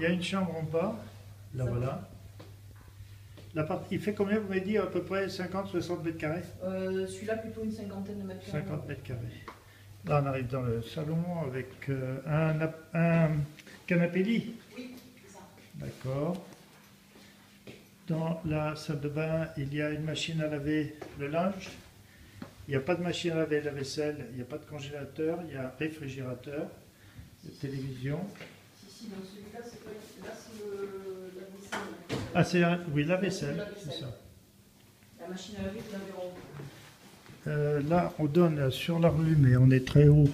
y a une chambre en bas, là voilà. Il fait combien, vous m'avez dit, à peu près 50-60 mètres carrés? Celui-là plutôt une cinquantaine de mètres carrés. 50 mètres carrés. Là on arrive dans le salon avec un canapé lit. Oui, c'est ça. D'accord. Dans la salle de bain, il y a une machine à laver le linge. Il n'y a pas de machine à laver la vaisselle, il n'y a pas de congélateur, il y a un réfrigérateur, une télévision. Si, dans celui-là, c'est la vaisselle. Ah, oui, la vaisselle, c'est ça. La machine à laver, vous l'avez en haut. Là, on donne sur la rue, mais on est très haut.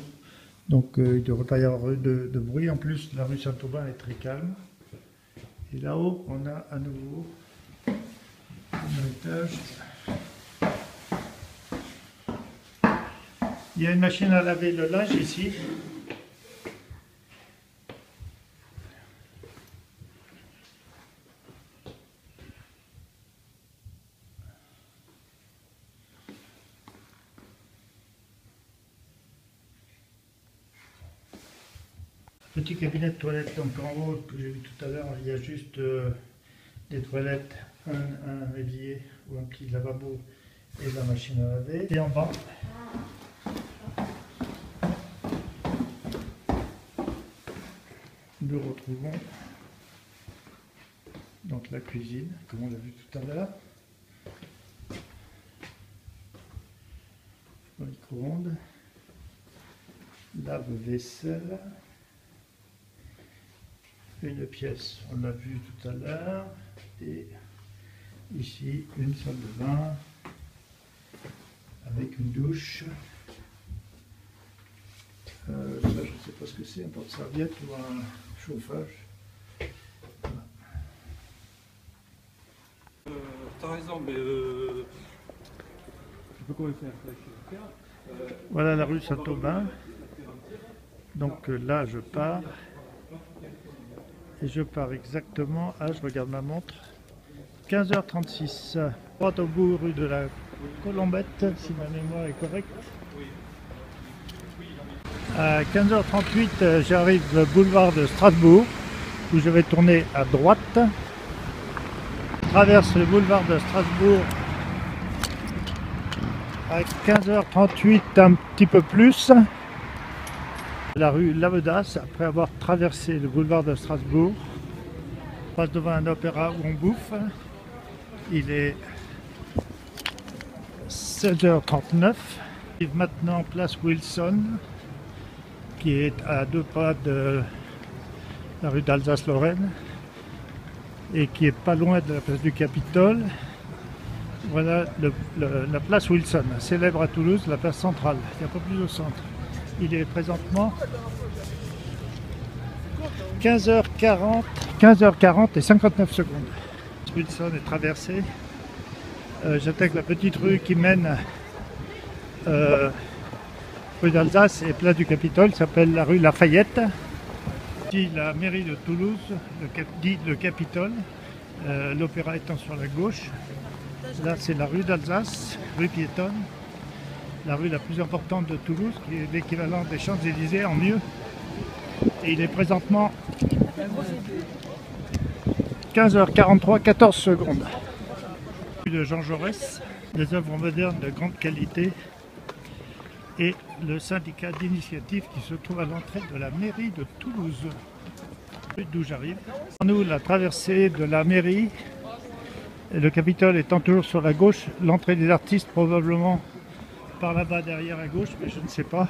Donc, il ne devrait pas y avoir de bruit. En plus, la rue Saint-Aubin est très calme. Et là-haut, on a à nouveau un étage. Il y a une machine à laver le linge ici. Petit cabinet de toilette, donc en haut, que j'ai vu tout à l'heure, il y a juste des toilettes, un évier ou un petit lavabo et la machine à laver. Et en bas, nous retrouvons donc la cuisine, comme on l'a vu tout à l'heure. Le micro-ondes, lave-vaisselle. Une pièce, on l'a vu tout à l'heure, et ici une salle de bain avec une douche. Ça, je ne sais pas ce que c'est, un porte-serviette ou un chauffage. Voilà. T'as raison, mais je peux quand même faire. Voilà la rue Saint-Aubin. Donc là, je pars. Et je pars exactement à, je regarde ma montre, 15h36. Droit au bout, rue de la Colombette, si ma mémoire est correcte. À 15h38, j'arrive boulevard de Strasbourg, où je vais tourner à droite. Je traverse le boulevard de Strasbourg à 15h38, un petit peu plus. La rue Lavedas, après avoir traversé le boulevard de Strasbourg, on passe devant un opéra où on bouffe. Il est 16h39. J'arrive maintenant place Wilson, qui est à 2 pas de la rue d'Alsace-Lorraine et qui est pas loin de la place du Capitole. Voilà la place Wilson, célèbre à Toulouse, la place centrale. Il n'y a pas plus au centre. Il est présentement 15h40 et 59 secondes. Wilson est traversé. J'attaque la petite rue qui mène rue d'Alsace et place du Capitole, s'appelle la rue Lafayette. Ici, la mairie de Toulouse, le Capitole, l'opéra étant sur la gauche. Là, c'est la rue d'Alsace, rue piétonne. La rue la plus importante de Toulouse, qui est l'équivalent des Champs-Élysées en mieux. Et il est présentement 15h43, 14 secondes. De Jean Jaurès, des œuvres modernes de grande qualité et le syndicat d'initiative qui se trouve à l'entrée de la mairie de Toulouse, d'où j'arrive. Nous, la traversée de la mairie, et le Capitole étant toujours sur la gauche, l'entrée des artistes probablement par là-bas derrière à gauche, mais je ne sais pas.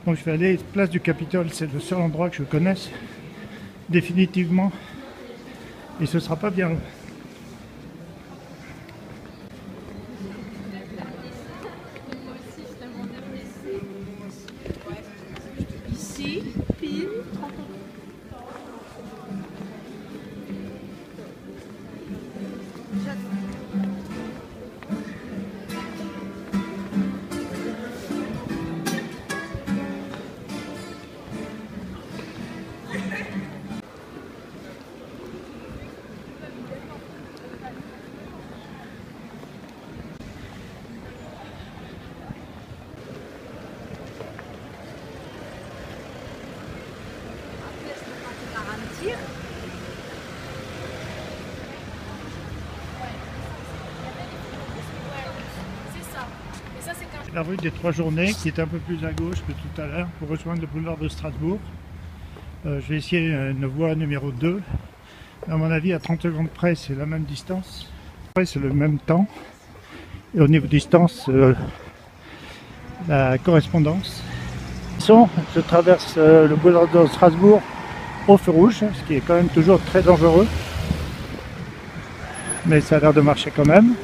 Donc je vais aller place du Capitole, c'est le seul endroit que je connaisse définitivement et ce sera pas bien long. Ici, pile. la rue des Trois Journées qui est un peu plus à gauche que tout à l'heure pour rejoindre le boulevard de Strasbourg. Je vais essayer une voie numéro 2. À mon avis, à 30 secondes près, c'est la même distance. Après, c'est le même temps. Et au niveau distance, la correspondance. Je traverse le boulevard de Strasbourg au feu rouge, ce qui est quand même toujours très dangereux. Mais ça a l'air de marcher quand même.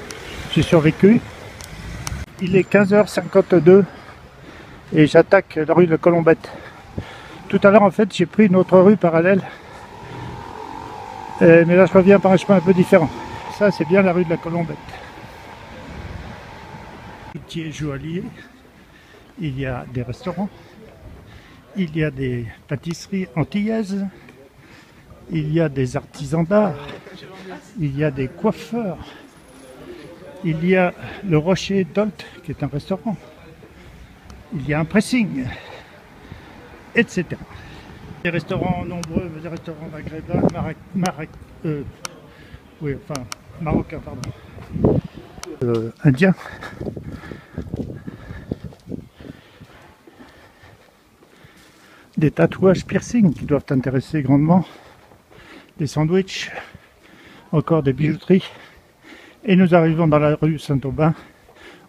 J'ai survécu. Il est 15h52 et j'attaque la rue de Colombette. Tout à l'heure, en fait, j'ai pris une autre rue parallèle. Mais là, je reviens par un chemin un peu différent. Ça, c'est bien la rue de la Colombette. Qui est joaillier. Il y a des restaurants. Il y a des pâtisseries antillaises. Il y a des artisans d'art. Il y a des coiffeurs. Il y a le Rocher Dolt, qui est un restaurant. Il y a un pressing, etc. Des restaurants nombreux, des restaurants maghrébins, marocains, pardon. Indiens. Des tatouages piercing qui doivent t'intéresser grandement. Des sandwichs, encore des bijouteries. Et nous arrivons dans la rue Saint-Aubin,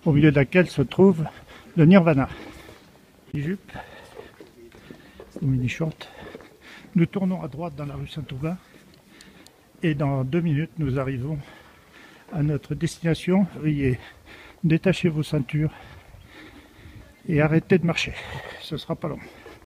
au milieu de laquelle se trouve le Nirvana. Jupe, ou mini-short. Nous tournons à droite dans la rue Saint-Aubin et dans 2 minutes nous arrivons à notre destination. Veuillez détacher vos ceintures et arrêtez de marcher, ce sera pas long.